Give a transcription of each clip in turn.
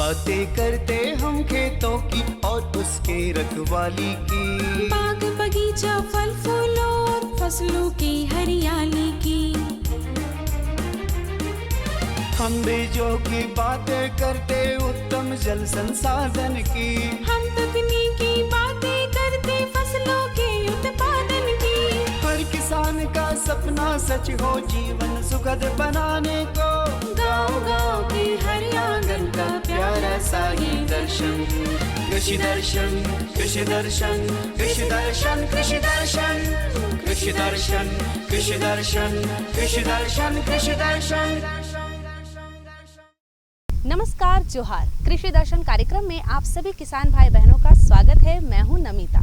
बातें करते हम खेतों की और उसके रखवाली की, बाग बगीचा फल फूलों और फसलों की हरियाली की। हम बीजों की बातें करते उत्तम जल संसाधन की, हम तकनीकी बातें करते फसलों के उत्पादन की। हर किसान का सपना सच हो जीवन सुखद बनाने को, गाँव-गाँव के हर आंगन का प्यारा सा ये दर्शन। कृषि दर्शन, कृषि दर्शन, कृषि दर्शन, कृषि दर्शन, कृषि दर्शन, कृषि दर्शन, कृषि दर्शन, कृषि दर्शन। नमस्कार, जोहार। कृषि दर्शन कार्यक्रम में आप सभी किसान भाई बहनों का स्वागत है। मैं हूं नमिता।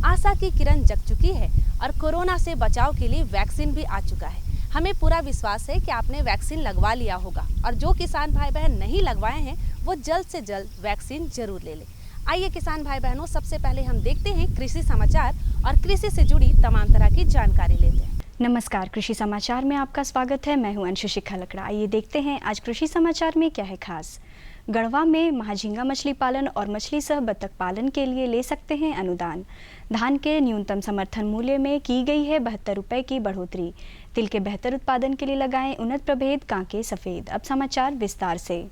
आशा की किरण जग चुकी है और कोरोना से बचाव के लिए वैक्सीन भी आ चुका है। हमें पूरा विश्वास है कि आपने वैक्सीन लगवा लिया होगा और जो किसान भाई बहन नहीं लगवाए हैं वो जल्द से जल्द वैक्सीन जरूर ले लें। आइए किसान भाई बहनों, सबसे पहले हम देखते हैं कृषि समाचार और कृषि से जुड़ी तमाम तरह की जानकारी लेते हैं। नमस्कार, कृषि समाचार में आपका स्वागत है। मैं हूं अंशु शिखा लकड़ा। आइए देखते हैं आज कृषि समाचार में क्या है खास। गढ़वा में महाझींगा मछली पालन और मछली सह बतख पालन के लिए ले सकते हैं अनुदान। धान के न्यूनतम समर्थन मूल्य में की गई है 72 रुपये की बढ़ोतरी। तिल के बेहतर उत्पादन के लिए लगाएं उन्नत प्रभेद कांके सफेद। अब समाचार विस्तार से।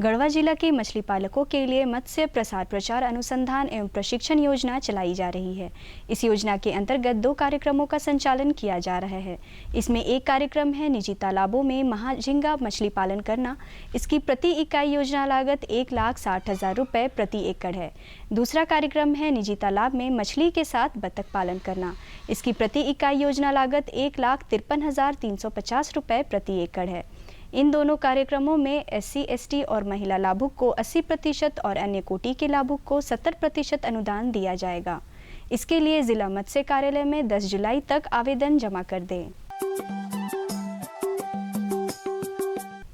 गढ़वा जिला के मछली पालकों के लिए मत्स्य प्रसार प्रचार अनुसंधान एवं प्रशिक्षण योजना चलाई जा रही है। इस योजना के अंतर्गत 2 कार्यक्रमों का संचालन किया जा रहा है। इसमें एक कार्यक्रम है निजी तालाबों में महाझींगा मछली पालन करना। इसकी प्रति इकाई योजना लागत 1,60,000 रुपये प्रति एकड़ है। दूसरा कार्यक्रम है निजी तालाब में मछली के साथ बतख पालन करना। इसकी प्रति इकाई योजना लागत 1,53,350 रुपये प्रति एकड़ है। इन दोनों कार्यक्रमों में SC, ST और महिला लाभुक को 80% और अन्य कोटि के लाभुक को 70% अनुदान दिया जाएगा। इसके लिए जिला मत्स्य कार्यालय में 10 जुलाई तक आवेदन जमा कर दें।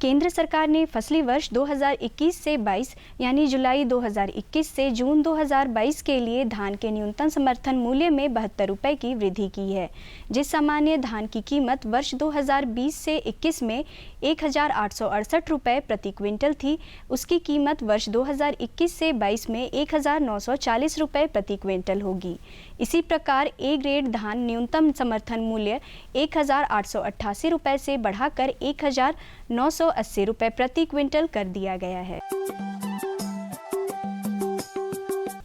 केंद्र सरकार ने फसली वर्ष 2021 से 22 यानी जुलाई 2021 से जून 2022 के लिए धान के न्यूनतम समर्थन मूल्य में 72 रुपये की वृद्धि की है। जिस सामान्य धान की कीमत वर्ष 2020 से 21 में 1,868 रुपये प्रति क्विंटल थी, उसकी कीमत वर्ष 2021 से 22 में 1,940 रुपये प्रति क्विंटल होगी। इसी प्रकार ए ग्रेड धान न्यूनतम समर्थन मूल्य 1,888 रुपये से बढ़ाकर 1,980 रुपये प्रति क्विंटल कर दिया गया है।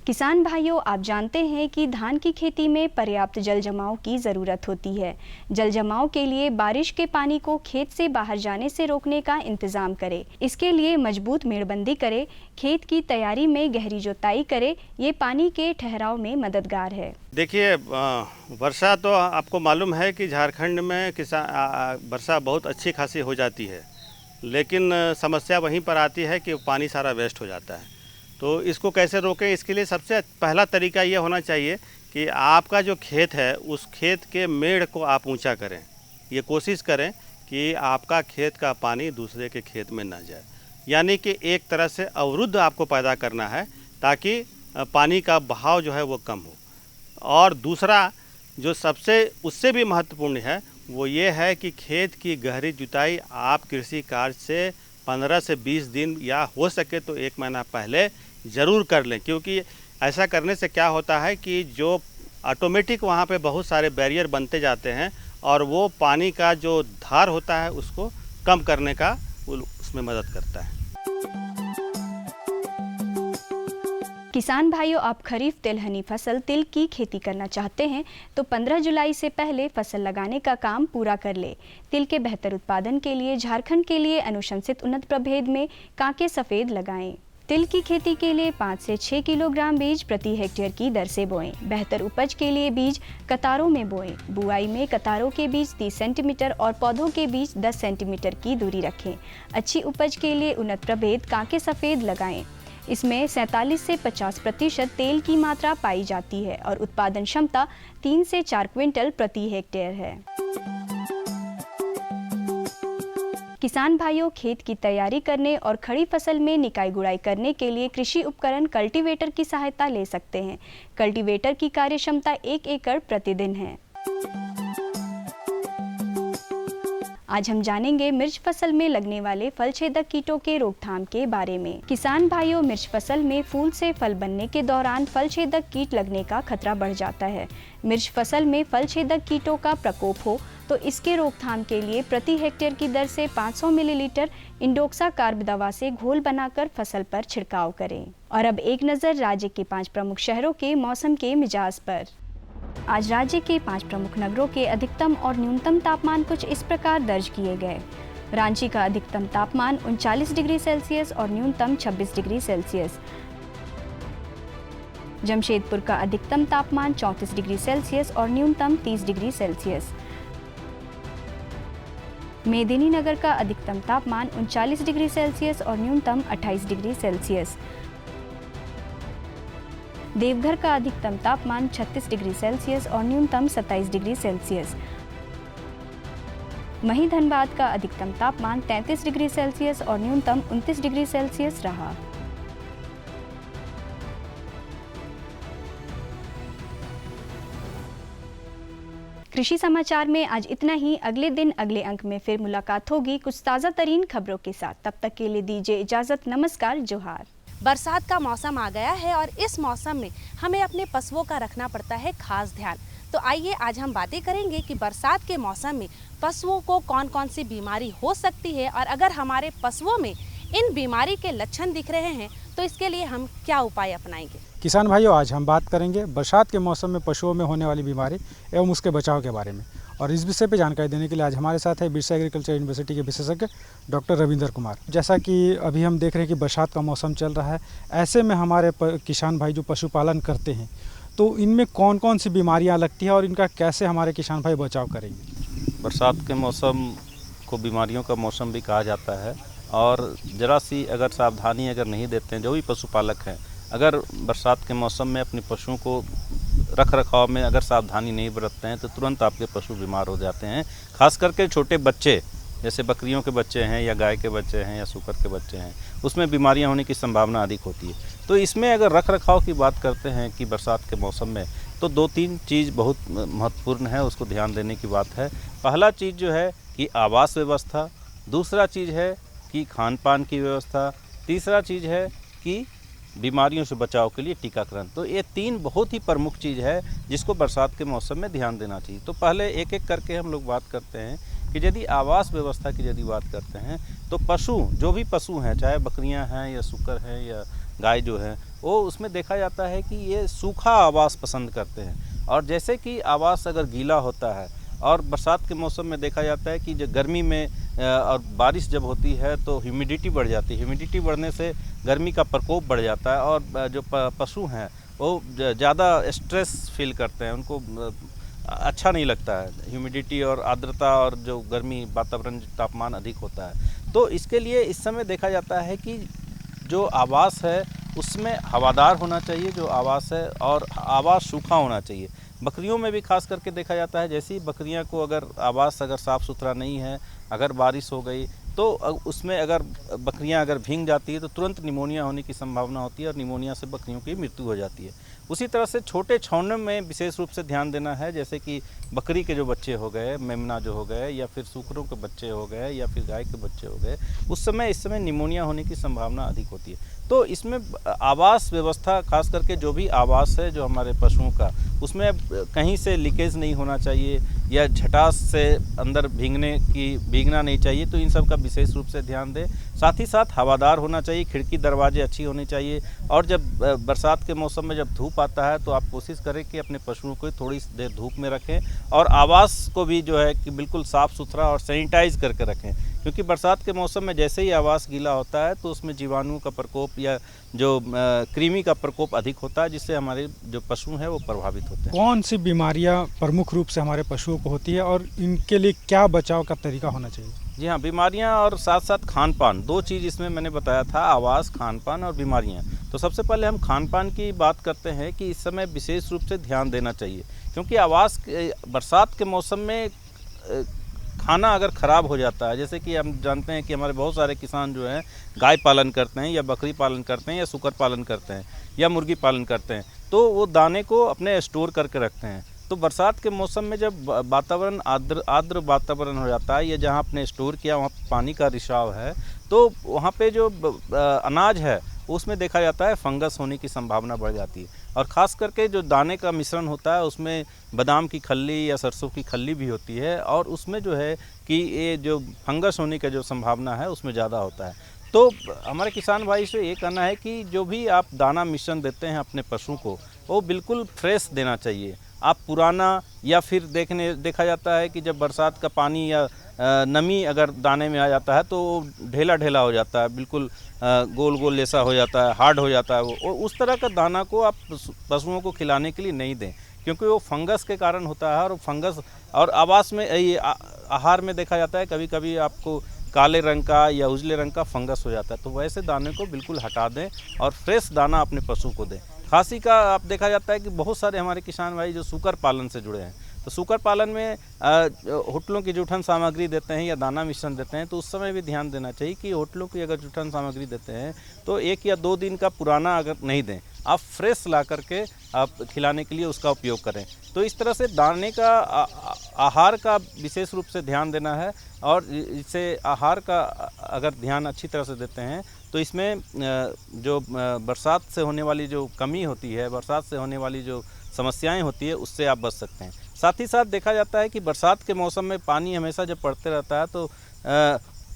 किसान भाइयों, आप जानते हैं कि धान की खेती में पर्याप्त जल जमाव की ज़रूरत होती है। जल जमाव के लिए बारिश के पानी को खेत से बाहर जाने से रोकने का इंतजाम करें। इसके लिए मजबूत मेड़बंदी करें, खेत की तैयारी में गहरी जुताई करें। ये पानी के ठहराव में मददगार है। देखिए, वर्षा तो आपको मालूम है कि झारखंड में वर्षा बहुत अच्छी खासी हो जाती है, लेकिन समस्या वहीं पर आती है कि पानी सारा वेस्ट हो जाता है। तो इसको कैसे रोकें, इसके लिए सबसे पहला तरीका ये होना चाहिए कि आपका जो खेत है उस खेत के मेड़ को आप ऊंचा करें। ये कोशिश करें कि आपका खेत का पानी दूसरे के खेत में ना जाए, यानी कि एक तरह से अवरुद्ध आपको पैदा करना है ताकि पानी का बहाव जो है वो कम हो। और दूसरा जो सबसे उससे भी महत्वपूर्ण है वो ये है कि खेत की गहरी जुताई आप कृषि कार्य से 15 से 20 दिन या हो सके तो 1 महीना पहले ज़रूर कर लें, क्योंकि ऐसा करने से क्या होता है कि जो ऑटोमेटिक वहाँ पे बहुत सारे बैरियर बनते जाते हैं और वो पानी का जो धार होता है उसको कम करने का उसमें मदद करता है। किसान भाइयों, आप खरीफ तिलहनी फसल तिल की खेती करना चाहते हैं तो 15 जुलाई से पहले फसल लगाने का काम पूरा कर ले। तिल के बेहतर उत्पादन के लिए झारखंड के लिए अनुशंसित उन्नत प्रभेद में कांके सफेद लगाएं। तिल की खेती के लिए 5 से 6 किलोग्राम बीज प्रति हेक्टेयर की दर से बोएं। बेहतर उपज के लिए बीज कतारों में बोएं। बुआई में कतारों के बीच 30 सेंटीमीटर और पौधों के बीच 10 सेंटीमीटर की दूरी रखें। अच्छी उपज के लिए उन्नत प्रभेद कांके सफेद लगाएं। इसमें 47 से 50% तेल की मात्रा पाई जाती है और उत्पादन क्षमता 3 से 4 क्विंटल प्रति हेक्टेयर है। किसान भाइयों, खेत की तैयारी करने और खड़ी फसल में निकाई गुड़ाई करने के लिए कृषि उपकरण कल्टीवेटर की सहायता ले सकते हैं। कल्टीवेटर की कार्य क्षमता 1 एकड़ प्रतिदिन है। आज हम जानेंगे मिर्च फसल में लगने वाले फल छेदक कीटों के रोकथाम के बारे में। किसान भाइयों, मिर्च फसल में फूल से फल बनने के दौरान फल छेदक कीट लगने का खतरा बढ़ जाता है। मिर्च फसल में फल छेदक कीटों का प्रकोप हो तो इसके रोकथाम के लिए प्रति हेक्टेयर की दर से 500 मिलीलीटर इंडोक्सा कार्ब दवा से घोल बनाकर फसल पर छिड़काव करें। और अब एक नज़र राज्य के 5 प्रमुख शहरों के मौसम के मिजाज पर। आज राज्य के 5 प्रमुख नगरों के अधिकतम और न्यूनतम तापमान कुछ इस प्रकार दर्ज किए गए। रांची का अधिकतम तापमान 39 डिग्री सेल्सियस और न्यूनतम 26 डिग्री सेल्सियस। जमशेदपुर का अधिकतम तापमान 34 डिग्री सेल्सियस और न्यूनतम 30 डिग्री सेल्सियस। मेदिनीनगर का अधिकतम तापमान 39 डिग्री सेल्सियस और न्यूनतम 28 डिग्री सेल्सियस। देवघर का अधिकतम तापमान 36 डिग्री सेल्सियस और न्यूनतम 27 डिग्री सेल्सियस। वहीं धनबाद का अधिकतम तापमान 33 डिग्री सेल्सियस और न्यूनतम 29 डिग्री सेल्सियस रहा। कृषि समाचार में आज इतना ही। अगले दिन अगले अंक में फिर मुलाकात होगी कुछ ताज़ा तरीन खबरों के साथ। तब तक के लिए दीजिए इजाज़त। नमस्कार, जोहार। बरसात का मौसम आ गया है और इस मौसम में हमें अपने पशुओं का रखना पड़ता है खास ध्यान। तो आइए आज हम बातें करेंगे कि बरसात के मौसम में पशुओं को कौन कौन सी बीमारी हो सकती है और अगर हमारे पशुओं में इन बीमारी के लक्षण दिख रहे हैं तो इसके लिए हम क्या उपाय अपनाएंगे। किसान भाइयों, आज हम बात करेंगे बरसात के मौसम में पशुओं में होने वाली बीमारी एवं उसके बचाव के बारे में। और इस विषय पर जानकारी देने के लिए आज हमारे साथ है बिरसा एग्रीकल्चर यूनिवर्सिटी के विशेषज्ञ डॉक्टर रविंद्र कुमार। जैसा कि अभी हम देख रहे हैं कि बरसात का मौसम चल रहा है, ऐसे में हमारे किसान भाई जो पशुपालन करते हैं तो इनमें कौन कौन सी बीमारियां लगती हैं और इनका कैसे हमारे किसान भाई बचाव करेंगे। बरसात के मौसम को बीमारियों का मौसम भी कहा जाता है और ज़रा सी अगर सावधानी अगर नहीं देते हैं, जो भी पशुपालक हैं, अगर बरसात के मौसम में अपने पशुओं को रख रखाव में अगर सावधानी नहीं बरतते हैं तो तुरंत आपके पशु बीमार हो जाते हैं। खास करके छोटे बच्चे, जैसे बकरियों के बच्चे हैं या गाय के बच्चे हैं या सूकर के बच्चे हैं, उसमें बीमारियां होने की संभावना अधिक होती है। तो इसमें अगर रख रखाव की बात करते हैं कि बरसात के मौसम में, तो 2-3 चीज़ बहुत महत्वपूर्ण है, उसको ध्यान देने की बात है। पहला चीज़ जो है कि आवास व्यवस्था, दूसरा चीज़ है कि खान पान की व्यवस्था, तीसरा चीज़ है कि बीमारियों से बचाव के लिए टीकाकरण। तो ये 3 बहुत ही प्रमुख चीज़ है जिसको बरसात के मौसम में ध्यान देना चाहिए। तो पहले एक एक करके हम लोग बात करते हैं कि यदि आवास व्यवस्था की यदि बात करते हैं तो पशु, जो भी पशु हैं, चाहे बकरियां हैं या सूकर हैं या गाय जो है, वो उसमें देखा जाता है कि ये सूखा आवास पसंद करते हैं। और जैसे कि आवास अगर गीला होता है और बरसात के मौसम में देखा जाता है कि जो गर्मी में और बारिश जब होती है तो ह्यूमिडिटी बढ़ जाती है। ह्यूमिडिटी बढ़ने से गर्मी का प्रकोप बढ़ जाता है और जो पशु हैं वो ज़्यादा स्ट्रेस फील करते हैं, उनको अच्छा नहीं लगता है ह्यूमिडिटी और आर्द्रता और जो गर्मी वातावरण तापमान अधिक होता है। तो इसके लिए इस समय देखा जाता है कि जो आवास है उसमें हवादार होना चाहिए जो आवास है, और आवास सूखा होना चाहिए। बकरियों में भी खास करके देखा जाता है, जैसी बकरियां को अगर आवास अगर साफ़ सुथरा नहीं है, अगर बारिश हो गई तो उसमें अगर बकरियां अगर भीग जाती है तो तुरंत निमोनिया होने की संभावना होती है और निमोनिया से बकरियों की मृत्यु हो जाती है। उसी तरह से छोटे छौने में विशेष रूप से ध्यान देना है, जैसे कि बकरी के जो बच्चे हो गए, मेमना जो हो गए, या फिर सूकरों के बच्चे हो गए, या फिर गाय के बच्चे हो गए, इस समय निमोनिया होने की संभावना अधिक होती है। तो इसमें आवास व्यवस्था, खास करके जो भी आवास है जो हमारे पशुओं का, उसमें कहीं से लीकेज नहीं होना चाहिए या झटास से अंदर भीगना नहीं चाहिए। तो इन सब का विशेष रूप से ध्यान दें। साथ ही साथ हवादार होना चाहिए, खिड़की दरवाजे अच्छी होनी चाहिए। और जब बरसात के मौसम में जब धूप आता है तो आप कोशिश करें कि अपने पशुओं को थोड़ी देर धूप में रखें और आवास को भी जो है कि बिल्कुल साफ़ सुथरा और सैनिटाइज करके रखें, क्योंकि बरसात के मौसम में जैसे ही आवास गीला होता है तो उसमें जीवाणुओं का प्रकोप या जो कृमि का प्रकोप अधिक होता है, जिससे हमारे जो पशु हैं वो प्रभावित होते हैं। कौन सी बीमारियां प्रमुख रूप से हमारे पशुओं को होती है और इनके लिए क्या बचाव का तरीका होना चाहिए। जी हाँ, बीमारियां और साथ साथ खान पान, 2 चीज़ इसमें मैंने बताया था, आवास, खान पान और बीमारियां। तो सबसे पहले हम खान पान की बात करते हैं कि इस समय विशेष रूप से ध्यान देना चाहिए, क्योंकि बरसात के मौसम में खाना अगर ख़राब हो जाता है, जैसे कि हम जानते हैं कि हमारे बहुत सारे किसान जो हैं गाय पालन करते हैं या बकरी पालन करते हैं या सूकर पालन करते हैं या मुर्गी पालन करते हैं, तो वो दाने को अपने स्टोर करके रखते हैं। तो बरसात के मौसम में जब वातावरण आर्द्र वातावरण हो जाता है, या जहाँ आपने स्टोर किया वहाँ पानी का रिसाव है, तो वहाँ पे जो अनाज है उसमें देखा जाता है फंगस होने की संभावना बढ़ जाती है। और ख़ास करके जो दाने का मिश्रण होता है उसमें बादाम की खल्ली या सरसों की खल्ली भी होती है, और उसमें जो है कि ये जो फंगस होने का जो संभावना है उसमें ज़्यादा होता है। तो हमारे किसान भाई से ये कहना है कि जो भी आप दाना मिश्रण देते हैं अपने पशु को, वो बिल्कुल फ्रेश देना चाहिए। आप पुराना, या फिर देखा जाता है कि जब बरसात का पानी या नमी अगर दाने में आ जाता है तो ढेला ढेला हो जाता है, बिल्कुल गोल गोल जैसा हो जाता है, हार्ड हो जाता है वो। और उस तरह का दाना को आप पशुओं को खिलाने के लिए नहीं दें, क्योंकि वो फंगस के कारण होता है। और फंगस और आवास में ये आहार में देखा जाता है कभी कभी आपको काले रंग का या उजले रंग का फंगस हो जाता है, तो वैसे दाने को बिल्कुल हटा दें और फ्रेश दाना अपने पशु को दें। खांसी का आप देखा जाता है कि बहुत सारे हमारे किसान भाई जो सूकर पालन से जुड़े हैं, तो सूकर पालन में होटलों की जूठन सामग्री देते हैं या दाना मिश्रण देते हैं, तो उस समय भी ध्यान देना चाहिए कि होटलों की अगर जूठन सामग्री देते हैं तो 1 या 2 दिन का पुराना अगर नहीं दें, आप फ्रेश ला करके आप खिलाने के लिए उसका उपयोग करें। तो इस तरह से दाने का आहार का विशेष रूप से ध्यान देना है, और इससे आहार का अगर ध्यान अच्छी तरह से देते हैं तो इसमें जो बरसात से होने वाली जो कमी होती है, बरसात से होने वाली जो समस्याएं होती है, उससे आप बच सकते हैं। साथ ही साथ देखा जाता है कि बरसात के मौसम में पानी हमेशा जब पड़ते रहता है तो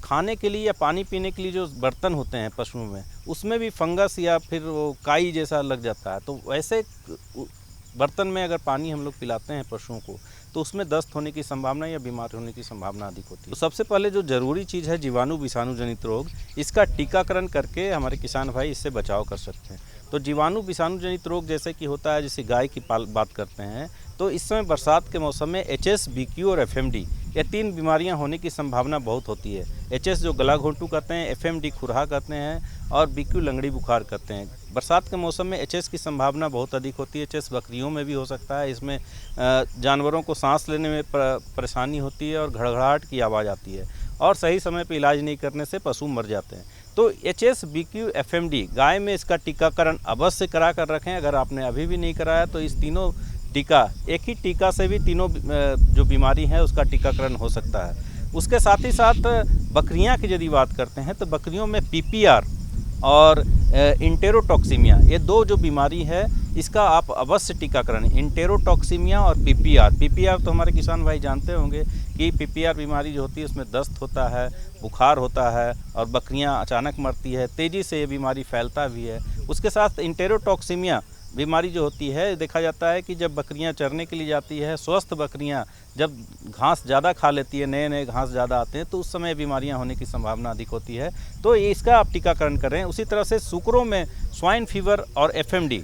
खाने के लिए या पानी पीने के लिए जो बर्तन होते हैं पशुओं में, उसमें भी फंगस या फिर वो काई जैसा लग जाता है। तो वैसे बर्तन में अगर पानी हम लोग पिलाते हैं पशुओं को, तो उसमें दस्त होने की संभावना या बीमार होने की संभावना अधिक होती है। तो सबसे पहले जो ज़रूरी चीज़ है जीवाणु विषाणु जनित रोग, इसका टीकाकरण करके हमारे किसान भाई इससे बचाव कर सकते हैं। तो जीवाणु विषाणु जनित रोग जैसे कि होता है, जैसे गाय की बात करते हैं, तो इस समय बरसात के मौसम में HS, BQ और FMD, ये 3 बीमारियां होने की संभावना बहुत होती है। HS जो गला घोंटू कहते हैं, FMD खुरहा कहते हैं, और BQ लंगड़ी बुखार कहते हैं। बरसात के मौसम में HS की संभावना बहुत अधिक होती है। HS बकरियों में भी हो सकता है। इसमें जानवरों को सांस लेने में परेशानी होती है और घड़घड़ाहट की आवाज़ आती है, और सही समय पर इलाज नहीं करने से पशु मर जाते हैं। तो HS, BQ, FMD गाय में इसका टीकाकरण अवश्य करा कर रखें। अगर आपने अभी भी नहीं कराया तो इस तीनों टीका, एक ही टीका से भी तीनों जो बीमारी है उसका टीकाकरण हो सकता है। उसके साथ ही साथ बकरियां की यदि बात करते हैं तो बकरियों में PPR और इंटेरोटॉक्सीमिया, ये 2 जो बीमारी है इसका आप अवश्य टीकाकरण, इंटेरोटॉक्सीमिया और PPR तो हमारे किसान भाई जानते होंगे कि PPR बीमारी जो होती है उसमें दस्त होता है, बुखार होता है, और बकरियां अचानक मरती है, तेज़ी से ये बीमारी फैलता भी है। उसके साथ इंटेरोटॉक्सीमिया बीमारी जो होती है, देखा जाता है कि जब बकरियां चरने के लिए जाती है, स्वस्थ बकरियां जब घास ज़्यादा खा लेती है, नए घास ज़्यादा आते हैं, तो उस समय बीमारियां होने की संभावना अधिक होती है। तो इसका आप टीकाकरण करें। उसी तरह से सूकरों में स्वाइन फीवर और FMD,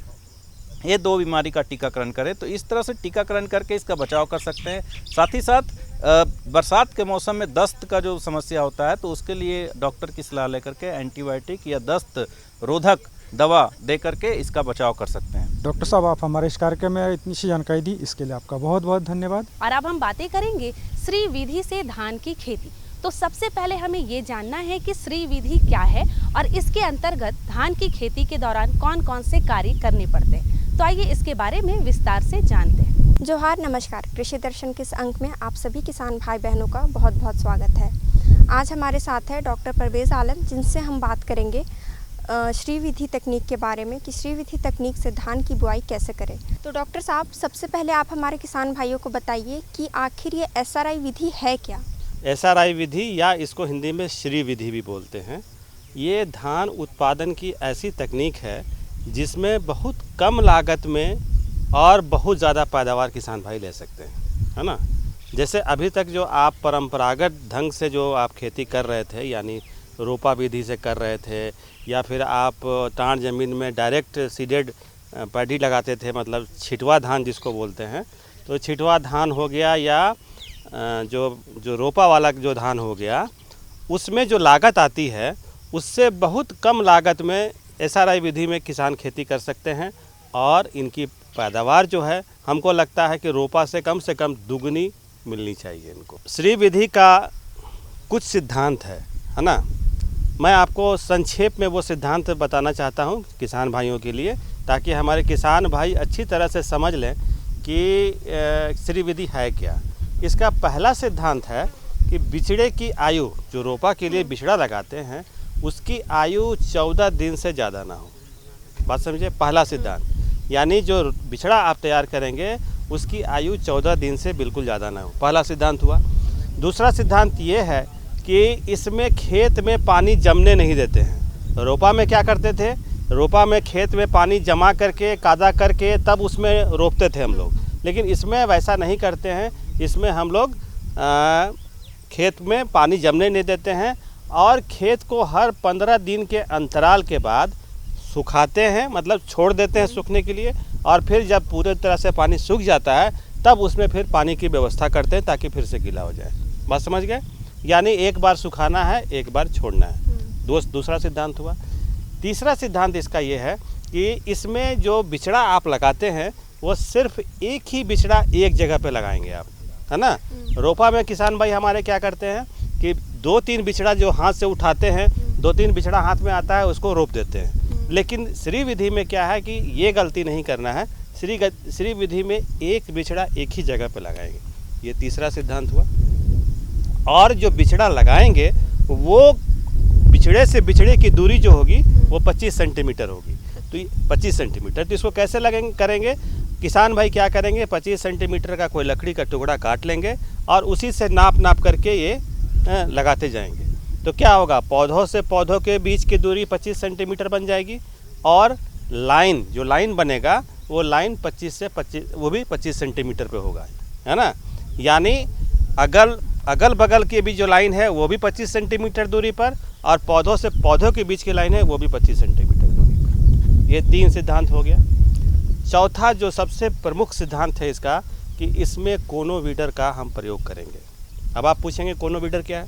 ये 2 बीमारी का टीकाकरण करें। तो इस तरह से टीकाकरण करके इसका बचाव कर सकते हैं। साथ ही साथ बरसात के मौसम में दस्त का जो समस्या होता है, तो उसके लिए डॉक्टर की सलाह लेकर के एंटीबायोटिक या दस्त रोधक दवा दे करके इसका बचाव कर सकते हैं। डॉक्टर साहब, आप हमारे इस कार्यक्रम में इतनी सी जानकारी दी, इसके लिए आपका बहुत बहुत धन्यवाद। और अब हम बातें करेंगे श्री विधि से धान की खेती। तो सबसे पहले हमें ये जानना है कि श्री विधि क्या है और इसके अंतर्गत धान की खेती के दौरान कौन कौन से कार्य करने पड़ते हैं। तो आइए इसके बारे में विस्तार से जानते हैं। जोहार, नमस्कार। कृषि दर्शन के इस अंक में आप सभी किसान भाई बहनों का बहुत बहुत स्वागत है। आज हमारे साथ है डॉक्टर परवेज़ आलम, जिनसे हम बात करेंगे श्री विधि तकनीक के बारे में कि श्री विधि तकनीक से धान की बुआई कैसे करें। तो डॉक्टर साहब, सबसे पहले आप हमारे किसान भाइयों को बताइए कि आखिर ये SRI विधि है क्या? SRI विधि, या इसको हिंदी में श्री विधि भी बोलते हैं, ये धान उत्पादन की ऐसी तकनीक है जिसमें बहुत कम लागत में और बहुत ज़्यादा पैदावार किसान भाई ले सकते हैं, है ना। जैसे अभी तक जो आप परंपरागत ढंग से जो आप खेती कर रहे थे, यानी रोपा विधि से कर रहे थे, या फिर आप टाण ज़मीन में डायरेक्ट सीडेड पैडी लगाते थे, मतलब छिटवा धान जिसको बोलते हैं, तो छिटवा धान हो गया, या जो रोपा वाला जो धान हो गया, उसमें जो लागत आती है उससे बहुत कम लागत में SRI विधि में किसान खेती कर सकते हैं, और इनकी पैदावार जो है हमको लगता है कि रोपा से कम दुगनी मिलनी चाहिए इनको। श्री विधि का कुछ सिद्धांत है ना। मैं आपको संक्षेप में वो सिद्धांत बताना चाहता हूँ किसान भाइयों के लिए, ताकि हमारे किसान भाई अच्छी तरह से समझ लें कि श्री विधि है क्या। इसका पहला सिद्धांत है कि बिछड़े की आयु, जो रोपा के लिए बिछड़ा लगाते हैं, उसकी आयु 14 दिन से ज़्यादा ना हो। बात समझे, पहला सिद्धांत। यानी जो बिछड़ा आप तैयार करेंगे उसकी आयु 14 दिन से बिल्कुल ज़्यादा ना हो, पहला सिद्धांत हुआ। दूसरा सिद्धांत ये है कि इसमें खेत में पानी जमने नहीं देते हैं। रोपा में क्या करते थे, रोपा में खेत में पानी जमा करके कादा करके तब उसमें रोपते थे हम लोग, लेकिन इसमें वैसा नहीं करते हैं। इसमें हम लोग खेत में पानी जमने नहीं देते हैं और खेत को हर 15 दिन के अंतराल के बाद सुखाते हैं, मतलब छोड़ देते हैं सूखने के लिए, और फिर जब पूरी तरह से पानी सूख जाता है तब उसमें फिर पानी की व्यवस्था करते हैं ताकि फिर से गीला हो जाए। बात समझ गए, यानी एक बार सुखाना है, एक बार छोड़ना है। दूसरा सिद्धांत हुआ। तीसरा सिद्धांत इसका ये है कि इसमें जो बिछड़ा आप लगाते हैं वो सिर्फ एक ही बिछड़ा एक जगह पे लगाएंगे आप, है ना। रोपा में किसान भाई हमारे क्या करते हैं कि 2-3 बिछड़ा जो हाथ से उठाते हैं, 2-3 बिछड़ा हाथ में आता है उसको रोप देते हैं। लेकिन श्री विधि में क्या है कि ये गलती नहीं करना है। श्री विधि में एक बिछड़ा एक ही जगह पे लगाएंगे, ये तीसरा सिद्धांत हुआ। और जो बिछड़ा लगाएंगे वो बिछड़े से बिछड़े की दूरी जो होगी वो 25 सेंटीमीटर होगी। तो 25 सेंटीमीटर, तो इसको कैसे करेंगे किसान भाई क्या करेंगे, 25 सेंटीमीटर का कोई लकड़ी का टुकड़ा काट लेंगे और उसी से नाप करके ये लगाते जाएंगे। तो क्या होगा, पौधों से पौधों के बीच की दूरी 25 सेंटीमीटर बन जाएगी और लाइन, जो लाइन बनेगा वो लाइन 25 सेंटीमीटर पे होगा, है ना। यानी अगल बगल की भी जो लाइन है वो भी 25 सेंटीमीटर दूरी पर, और पौधों से पौधों के बीच की लाइन है वो भी 25 सेंटीमीटर दूरी पर। ये 3 सिद्धांत हो गया। चौथा जो सबसे प्रमुख सिद्धांत है इसका कि इसमें कोनो वीडर का हम प्रयोग करेंगे। अब आप पूछेंगे कोनो वीडर क्या है।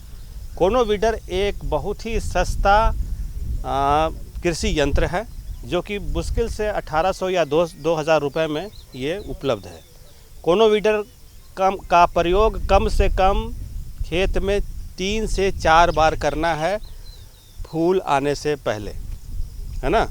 कोनो वीडर एक बहुत ही सस्ता कृषि यंत्र है जो कि मुश्किल से 1800 या 2000 रुपये में ये उपलब्ध है। कोनो वीडर का प्रयोग कम से कम खेत में 3 से 4 बार करना है फूल आने से पहले, है ना।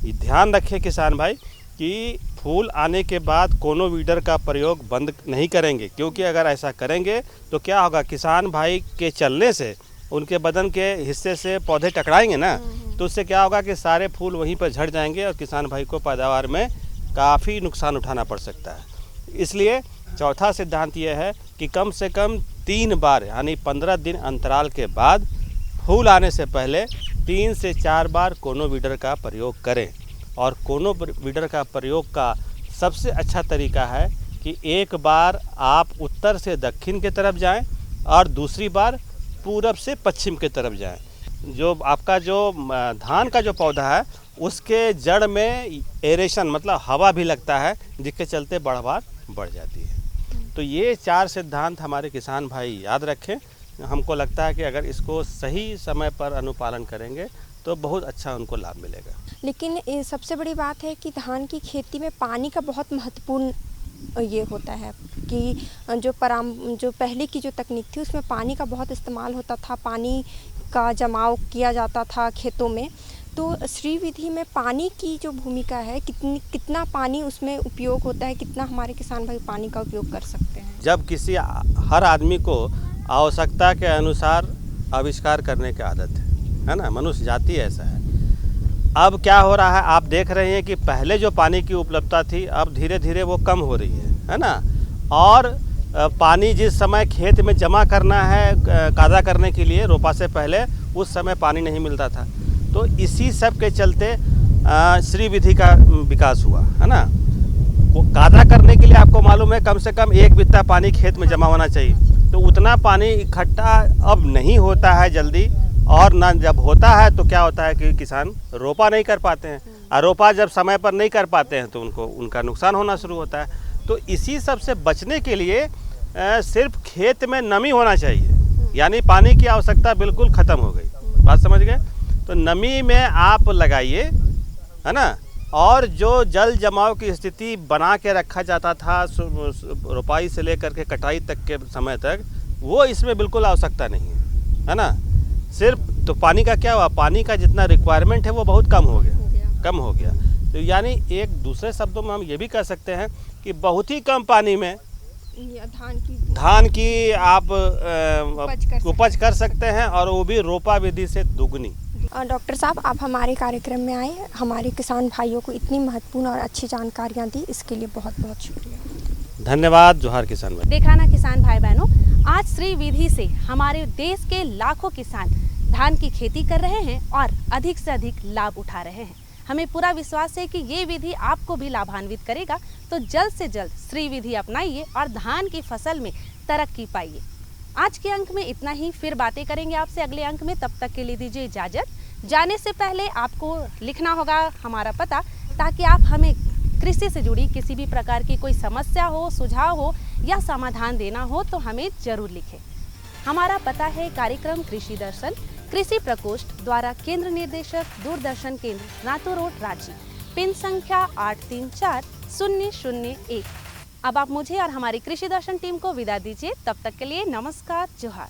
ये ध्यान रखें किसान भाई कि फूल आने के बाद कोनो वीडर का प्रयोग बंद नहीं करेंगे, क्योंकि अगर ऐसा करेंगे तो क्या होगा, किसान भाई के चलने से उनके बदन के हिस्से से पौधे टकराएंगे ना, तो उससे क्या होगा कि सारे फूल वहीं पर झड़ जाएंगे और किसान भाई को पैदावार में काफ़ी नुकसान उठाना पड़ सकता है। इसलिए चौथा सिद्धांत यह है कि कम से कम 3 बार यानी 15 दिन अंतराल के बाद फूल आने से पहले 3 से 4 बार कोनो वीडर का प्रयोग करें। और कोनो वीडर का प्रयोग का सबसे अच्छा तरीका है कि एक बार आप उत्तर से दक्षिण की तरफ जाएं और दूसरी बार पूरब से पश्चिम की तरफ जाएं। जो आपका जो धान का जो पौधा है उसके जड़ में एरेशन मतलब हवा भी लगता है, जिसके चलते बढ़वार बढ़ जाती है। तो ये 4 सिद्धांत हमारे किसान भाई याद रखें। हमको लगता है कि अगर इसको सही समय पर अनुपालन करेंगे तो बहुत अच्छा उनको लाभ मिलेगा। लेकिन सबसे बड़ी बात है कि धान की खेती में पानी का बहुत महत्वपूर्ण ये होता है कि जो पहले की जो तकनीक थी उसमें पानी का बहुत इस्तेमाल होता था, पानी का जमाव किया जाता था खेतों में। तो श्री विधि में पानी की जो भूमिका है, कितना पानी उसमें उपयोग होता है, कितना हमारे किसान भाई पानी का उपयोग कर सकते हैं। जब किसी हर आदमी को आवश्यकता के अनुसार आविष्कार करने की आदत है ना, मनुष्य जाति ऐसा है। अब क्या हो रहा है, आप देख रहे हैं कि पहले जो पानी की उपलब्धता थी अब धीरे धीरे वो कम हो रही है ना। और पानी जिस समय खेत में जमा करना है कादा करने के लिए रोपा से पहले, उस समय पानी नहीं मिलता था। तो इसी सब के चलते श्री विधि का विकास हुआ, है ना। वो कादा करने के लिए आपको मालूम है कम से कम 1 बित्ता पानी खेत में जमा होना चाहिए। तो उतना पानी इकट्ठा अब नहीं होता है जल्दी, और ना जब होता है तो क्या होता है कि किसान रोपा नहीं कर पाते हैं, और रोपा जब समय पर नहीं कर पाते हैं तो उनका नुकसान होना शुरू होता है। तो इसी सब से बचने के लिए सिर्फ खेत में नमी होना चाहिए, यानी पानी की आवश्यकता बिल्कुल ख़त्म हो गई। बात समझ गए। तो नमी में आप लगाइए, है ना। और जो जल जमाव की स्थिति बना के रखा जाता था रोपाई से लेकर के कटाई तक के समय तक, वो इसमें बिल्कुल आवश्यकता नहीं है ना। सिर्फ तो पानी का क्या हुआ, पानी का जितना रिक्वायरमेंट है वो बहुत कम हो गया। तो यानी एक दूसरे शब्दों में हम ये भी कह सकते हैं कि बहुत ही कम पानी में धान की आप उपज कर सकते हैं, और वो भी रोपा विधि से दुगनी। डॉक्टर साहब, आप हमारे कार्यक्रम में आए, हमारे किसान भाइयों को इतनी महत्वपूर्ण और अच्छी जानकारियाँ दी, इसके लिए बहुत बहुत शुक्रिया। धन्यवाद। जोहार किसान भाई। देखा ना किसान भाई बहनों, आज श्री विधि से हमारे देश के लाखों किसान धान की खेती कर रहे हैं और अधिक से अधिक लाभ उठा रहे हैं। हमें पूरा विश्वास है कि ये विधि आपको भी लाभान्वित करेगा। तो जल्द से जल्द श्री विधि अपनाइए और धान की फसल में तरक्की पाइए। आज के अंक में इतना ही, फिर बातें करेंगे आपसे अगले अंक में। तब तक के लिए दीजिए इजाज़त। जाने से पहले आपको लिखना होगा हमारा पता, ताकि आप हमें कृषि से जुड़ी किसी भी प्रकार की कोई समस्या हो, सुझाव हो या समाधान देना हो तो हमें जरूर लिखें। हमारा पता है कार्यक्रम कृषि दर्शन, कृषि प्रकोष्ठ द्वारा केंद्र निर्देशक, दूरदर्शन केंद्र, नातो रोड, रांची, पिन संख्या 834001। अब आप मुझे और हमारी कृषि दर्शन टीम को विदा दीजिए। तब तक के लिए नमस्कार, जोहार।